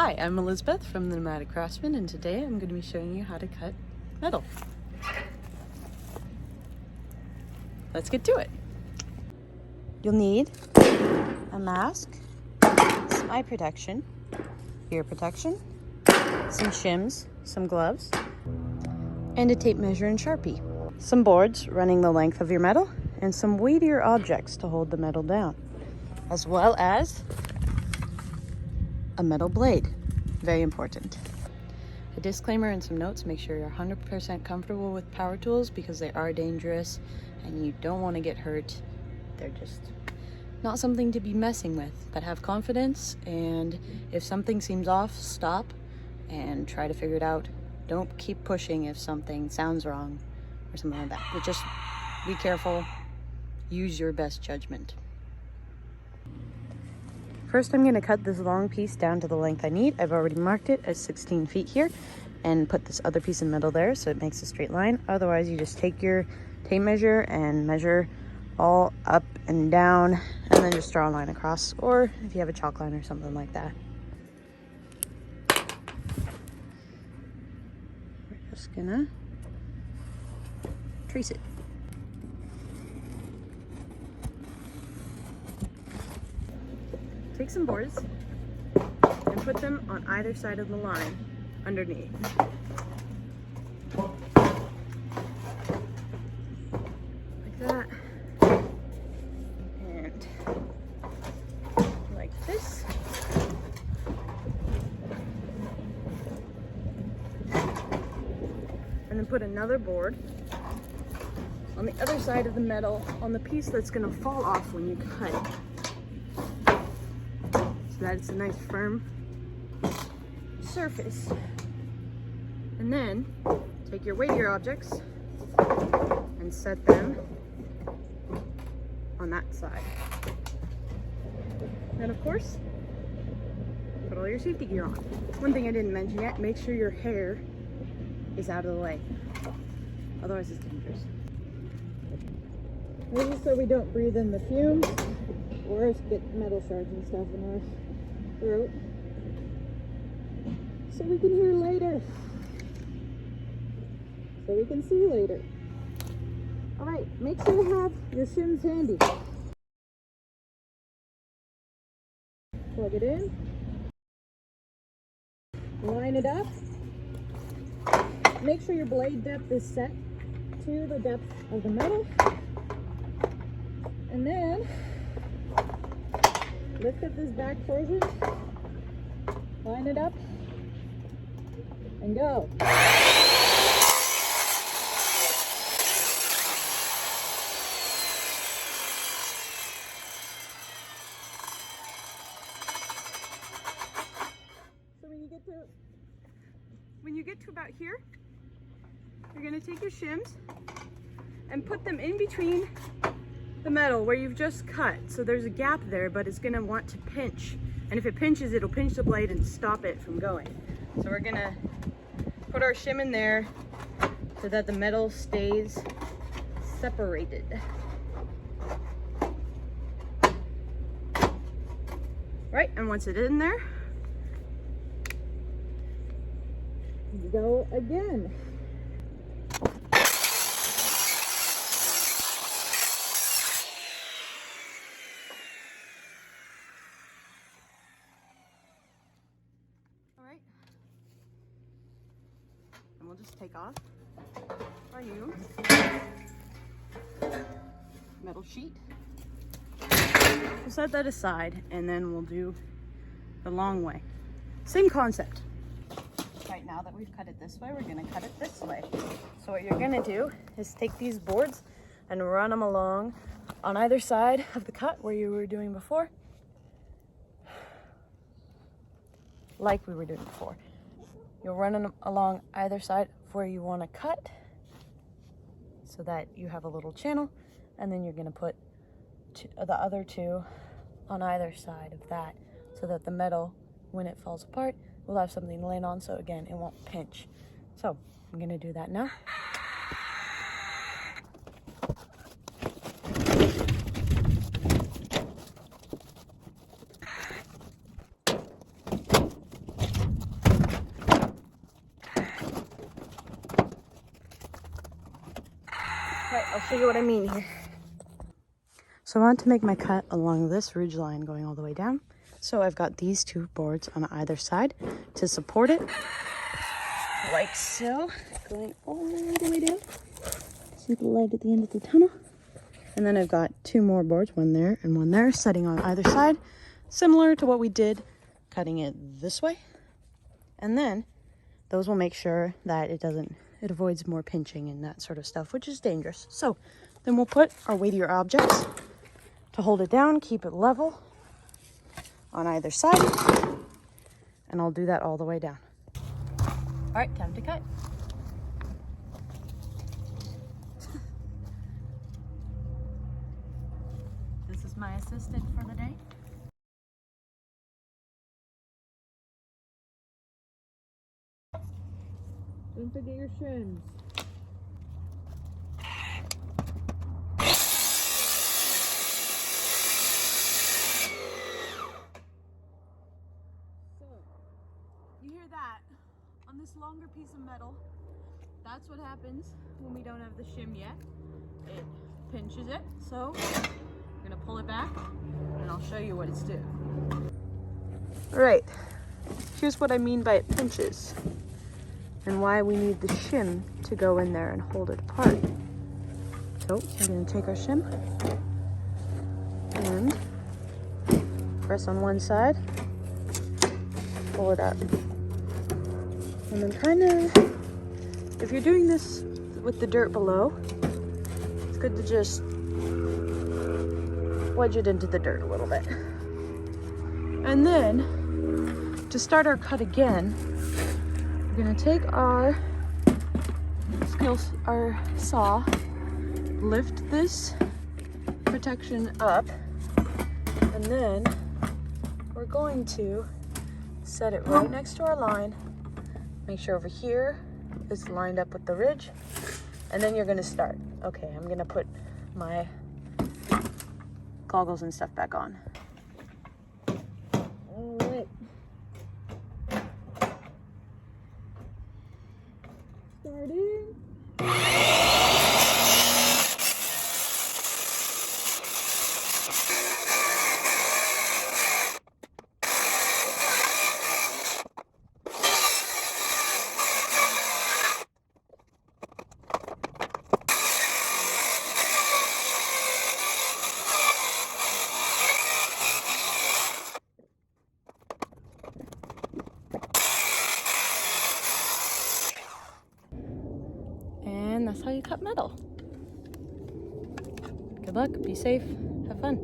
Hi, I'm Elizabeth from the Nomadic Craftsman, and today I'm going to be showing you how to cut metal. Let's get to it. You'll need a mask, some eye protection, ear protection, some shims, some gloves, and a tape measure and Sharpie. Some boards running the length of your metal, and some weightier objects to hold the metal down, as well as a metal blade. Very important. A disclaimer and some notes: make sure you're 100% comfortable with power tools because they are dangerous and you don't want to get hurt. They're just not something to be messing with, but have confidence, and if something seems off, stop and try to figure it out. Don't keep pushing if something sounds wrong or something like that, but just be careful. Use your best judgment. First, I'm going to cut this long piece down to the length I need. I've already marked it as 16 feet here and put this other piece in the middle there so it makes a straight line. Otherwise, you just take your tape measure and measure all up and down and then just draw a line across, or if you have a chalk line or something like that. We're just gonna trace it. Take some boards and put them on either side of the line underneath. Like that. And like this. And then put another board on the other side of the metal on the piece that's going to fall off when you cut it, so that it's a nice firm surface. And then take your weightier objects and set them on that side. Then of course, put all your safety gear on. One thing I didn't mention yet, make sure your hair is out of the way. Otherwise it's dangerous. This is so we don't breathe in the fumes or get metal shards and stuff in our throat, so we can hear later, so we can see later. All right, make sure you have your shims handy. Plug it in, line it up, make sure your blade depth is set to the depth of the metal, and then lift up this back portion, line it up, and go. So when you get to about here, you're going to take your shims and put them in between the metal where you've just cut. So there's a gap there, but it's going to want to pinch, and if it pinches, it'll pinch the blade and stop it from going. So we're going to put our shim in there so that the metal stays separated. Right, and once it's in there, go again. Alright, and we'll just take off our new metal sheet. We'll set that aside, and then we'll do the long way. Same concept. Right, now that we've cut it this way, we're going to cut it this way. So what you're going to do is take these boards and run them along on either side of the cut where you were doing before, like we were doing before. You'll run them along either side of where you want to cut so that you have a little channel, and then you're going to put the other two on either side of that so that the metal, when it falls apart, will have something to land on, so again, it won't pinch. So I'm going to do that now. Alright, I'll show you what I mean here. So I want to make my cut along this ridge line going all the way down. So I've got these two boards on either side to support it, like so, going all the way down. See the light at the end of the tunnel? And then I've got two more boards, one there and one there, setting on either side, similar to what we did, cutting it this way. And then those will make sure that it avoids more pinching and that sort of stuff, which is dangerous. So then we'll put our weightier objects to hold it down, keep it level on either side. And I'll do that all the way down. All right, time to cut. This is my assistant for the day. Don't forget your shims. So, you hear that? On this longer piece of metal, that's what happens when we don't have the shim yet. It pinches it, so I'm gonna pull it back and I'll show you what it's doing. All right, here's what I mean by it pinches and why we need the shim to go in there and hold it apart. So we're going to take our shim and press on one side, pull it up, and then kind of, if you're doing this with the dirt below, it's good to just wedge it into the dirt a little bit. And then to start our cut again, we're gonna take our saw, lift this protection up, and then we're going to set it right next to our line. Make sure over here is lined up with the ridge, and then you're gonna start. Okay, I'm gonna put my goggles and stuff back on. All right. Starting. And that's how you cut metal. Good luck, be safe, have fun.